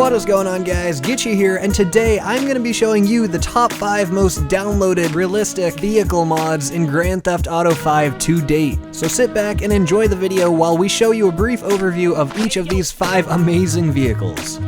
What is going on, guys? Getcha here, and today I'm going to be showing you the top 5 most downloaded realistic vehicle mods in Grand Theft Auto 5 to date. So sit back and enjoy the video while we show you a brief overview of each of these 5 amazing vehicles.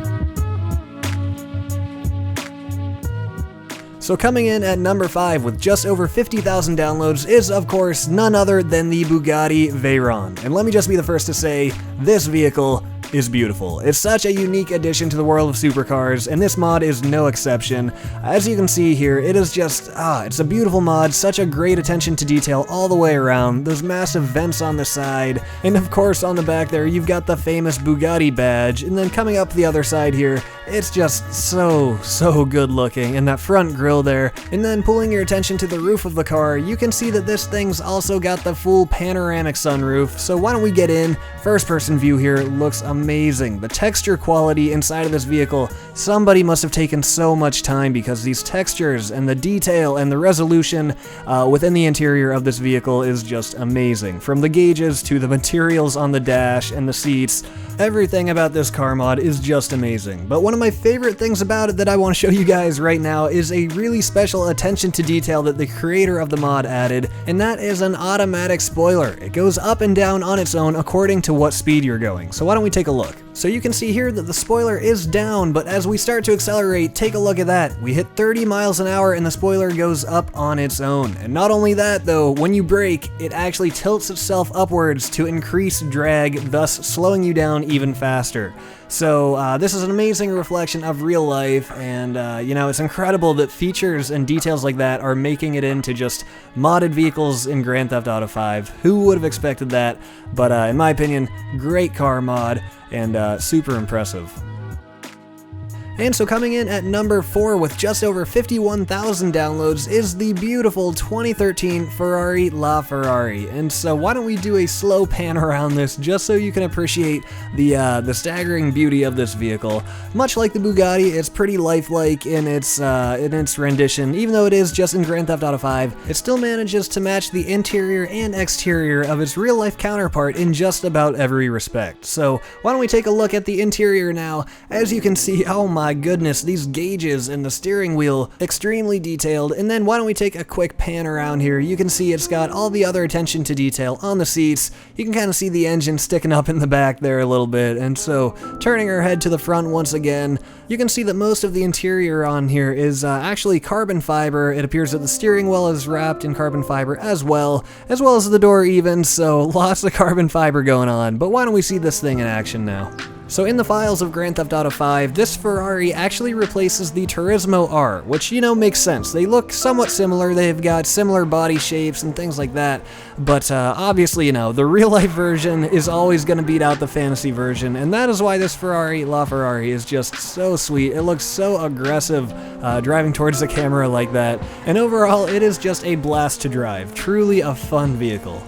So coming in at number 5 with just over 50,000 downloads is, of course, none other than the Bugatti Veyron. And let me just be the first to say, this vehicle is beautiful. It's such a unique addition to the world of supercars, and this mod is no exception. As you can see here, it is just, it's a beautiful mod, such a great attention to detail all the way around, those massive vents on the side, and of course on the back there you've got the famous Bugatti badge, and then coming up the other side here, it's just so good looking, and that front grille there, and then pulling your attention to the roof of the car, you can see that this thing's also got the full panoramic sunroof, so why don't we get in. First person view here looks amazing. The texture quality inside of this vehicle, somebody must have taken so much time because these textures and the detail and the resolution within the interior of this vehicle is just amazing. From the gauges to the materials on the dash and the seats, everything about this car mod is just amazing. But one of my favorite things about it that I want to show you guys right now is a really special attention to detail that the creator of the mod added, and that is an automatic spoiler. It goes up and down on its own according to what speed you're going. So why don't we take a look? So you can see here that the spoiler is down, but as we start to accelerate, take a look at that. We hit 30 miles an hour and the spoiler goes up on its own. And not only that though, when you brake, it actually tilts itself upwards to increase drag, thus slowing you down even faster. So this is an amazing reflection of real life, and you know, it's incredible that features and details like that are making it into just modded vehicles in Grand Theft Auto 5. Who would have expected that? But in my opinion, great car mod, and super impressive. And so coming in at number 4 with just over 51,000 downloads is the beautiful 2013 Ferrari LaFerrari. And so why don't we do a slow pan around this just so you can appreciate the staggering beauty of this vehicle. Much like the Bugatti, it's pretty lifelike in its rendition. Even though it is just in Grand Theft Auto 5, it still manages to match the interior and exterior of its real-life counterpart in just about every respect. So why don't we take a look at the interior now? As you can see, oh my goodness, these gauges and the steering wheel, extremely detailed. And then why don't we take a quick pan around here? You can see it's got all the other attention to detail on the seats. You can kind of see the engine sticking up in the back there a little bit. And so turning our head to the front once again, you can see that most of the interior on here is actually carbon fiber. It appears that the steering wheel is wrapped in carbon fiber as well as the door even, so lots of carbon fiber going on. But why don't we see this thing in action now? So in the files of Grand Theft Auto 5, this Ferrari actually replaces the Turismo R, which, you know, makes sense. They look somewhat similar, they've got similar body shapes and things like that, but obviously, you know, the real-life version is always going to beat out the fantasy version, and that is why this Ferrari LaFerrari is just so sweet. It looks so aggressive driving towards the camera like that, and overall, it is just a blast to drive. Truly a fun vehicle.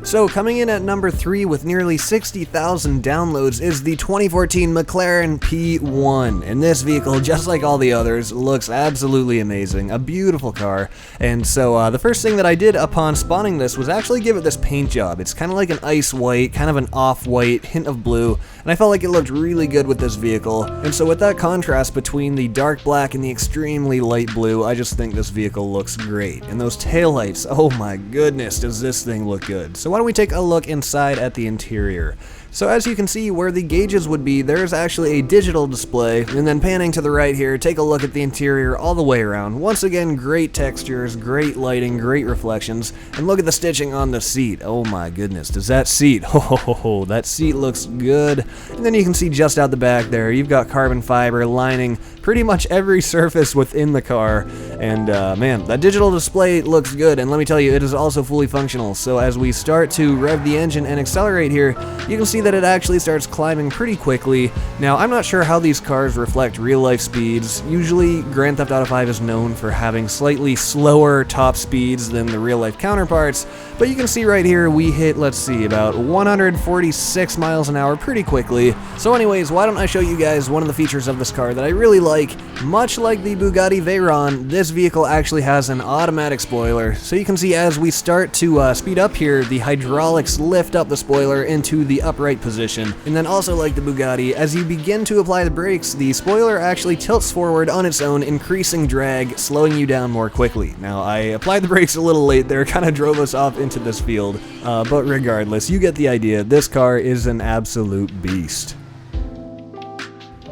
So coming in at number 3 with nearly 60,000 downloads is the 2014 McLaren P1. And this vehicle, just like all the others, looks absolutely amazing. A beautiful car. And so the first thing that I did upon spawning this was actually give it this paint job. It's kind of like an ice white, kind of an off-white, hint of blue. And I felt like it looked really good with this vehicle. And so with that contrast between the dark black and the extremely light blue, I just think this vehicle looks great. And those taillights, oh my goodness, does this thing look good. So why don't we take a look inside at the interior? So as you can see where the gauges would be, there's actually a digital display, and then panning to the right here, take a look at the interior all the way around. Once again, great textures, great lighting, great reflections, and look at the stitching on the seat. Oh my goodness, does that seat, that seat looks good. And then you can see just out the back there, you've got carbon fiber lining pretty much every surface within the car, and man, that digital display looks good, and let me tell you, it is also fully functional. So as we start to rev the engine and accelerate here, you can see that it actually starts climbing pretty quickly. Now, I'm not sure how these cars reflect real-life speeds. Usually, Grand Theft Auto 5 is known for having slightly slower top speeds than the real-life counterparts, but you can see right here we hit, let's see, about 146 miles an hour pretty quickly. So anyways, why don't I show you guys one of the features of this car that I really like. Much like the Bugatti Veyron, this vehicle actually has an automatic spoiler. So you can see as we start to speed up here, the hydraulics lift up the spoiler into the upright right position. And then also like the Bugatti, as you begin to apply the brakes, the spoiler actually tilts forward on its own, increasing drag, slowing you down more quickly. Now, I applied the brakes a little late there, kind of drove us off into this field, but regardless, you get the idea. This car is an absolute beast.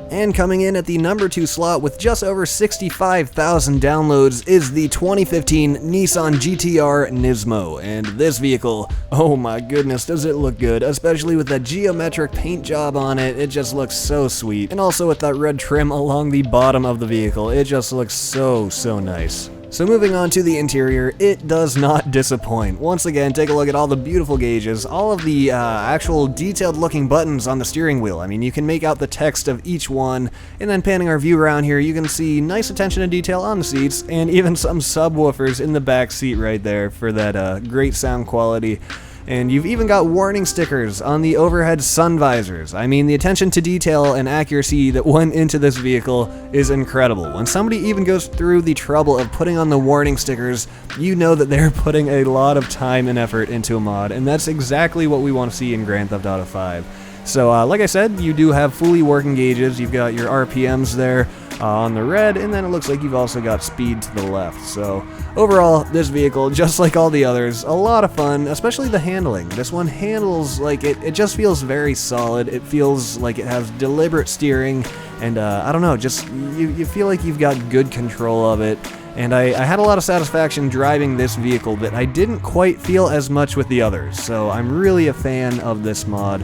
And coming in at the number 2 slot with just over 65,000 downloads is the 2015 Nissan GT-R Nismo. And this vehicle, oh my goodness, does it look good, especially with that geometric paint job on it. It just looks so sweet. And also with that red trim along the bottom of the vehicle, it just looks so nice. So moving on to the interior, it does not disappoint. Once again, take a look at all the beautiful gauges, all of the actual detailed looking buttons on the steering wheel. I mean, you can make out the text of each one, and then panning our view around here, you can see nice attention to detail on the seats, and even some subwoofers in the back seat right there for that great sound quality. And you've even got warning stickers on the overhead sun visors. I mean, the attention to detail and accuracy that went into this vehicle is incredible. When somebody even goes through the trouble of putting on the warning stickers, you know that they're putting a lot of time and effort into a mod, and that's exactly what we want to see in Grand Theft Auto 5. So, like I said, you do have fully working gauges. You've got your RPMs there on the red, and then it looks like you've also got speed to the left. So, overall, this vehicle, just like all the others, a lot of fun, especially the handling. This one handles like it just feels very solid. It feels like it has deliberate steering, and I don't know, just you feel like you've got good control of it. And I had a lot of satisfaction driving this vehicle that I didn't quite feel as much with the others, so I'm really a fan of this mod.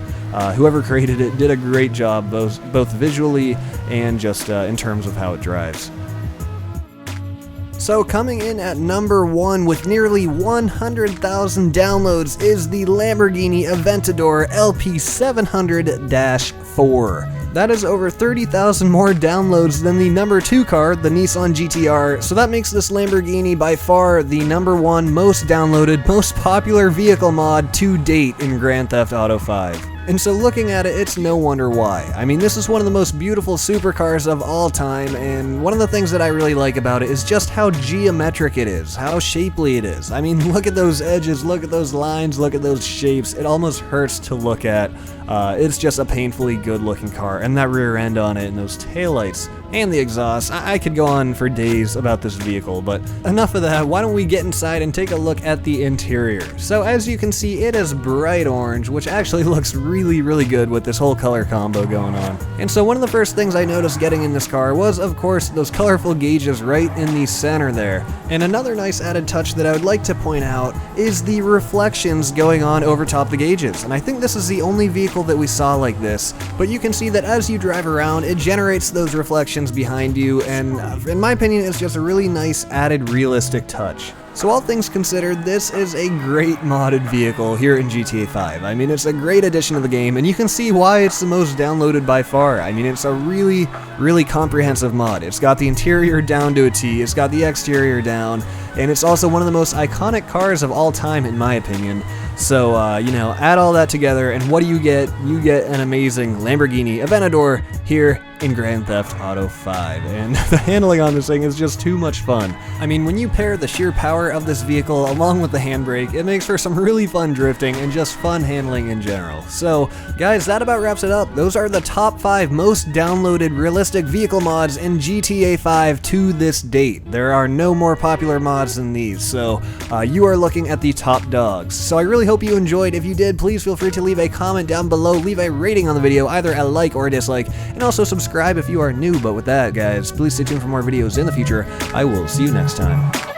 Whoever created it did a great job, both visually and just in terms of how it drives. So coming in at number 1 with nearly 100,000 downloads is the Lamborghini Aventador LP700-4. That is over 30,000 more downloads than the number 2 car, the Nissan GT-R, so that makes this Lamborghini by far the number 1 most downloaded, most popular vehicle mod to date in Grand Theft Auto 5. And so looking at it, it's no wonder why. I mean, this is one of the most beautiful supercars of all time, and one of the things that I really like about it is just how geometric it is, how shapely it is. I mean, look at those edges, look at those lines, look at those shapes. It almost hurts to look at. It's just a painfully good looking car, and that rear end on it, and those taillights, and the exhaust. I could go on for days about this vehicle, but enough of that. Why don't we get inside and take a look at the interior? So as you can see, it is bright orange, which actually looks really good with this whole color combo going on. And so one of the first things I noticed getting in this car was, of course, those colorful gauges right in the center there. And another nice added touch that I would like to point out is the reflections going on over top the gauges. And I think this is the only vehicle that we saw like this, but you can see that as you drive around, it generates those reflections behind you, and in my opinion, it's just a really nice added realistic touch. So all things considered, this is a great modded vehicle here in GTA 5. I mean, it's a great addition to the game, and you can see why it's the most downloaded by far. I mean, it's a really comprehensive mod. It's got the interior down to a T, it's got the exterior down, and it's also one of the most iconic cars of all time, in my opinion. So, you know, add all that together, and what do you get? You get an amazing Lamborghini Aventador here in Grand Theft Auto 5, and the handling on this thing is just too much fun. I mean, when you pair the sheer power of this vehicle along with the handbrake, it makes for some really fun drifting and just fun handling in general. So, guys, that about wraps it up. Those are the top 5 most downloaded realistic vehicle mods in GTA 5 to this date. There are no more popular mods than these, so you are looking at the top dogs. So I really hope you enjoyed. If you did, please feel free to leave a comment down below, leave a rating on the video, either a like or a dislike, and also subscribe if you are new. But with that, guys, please stay tuned for more videos in the future. I will see you next time.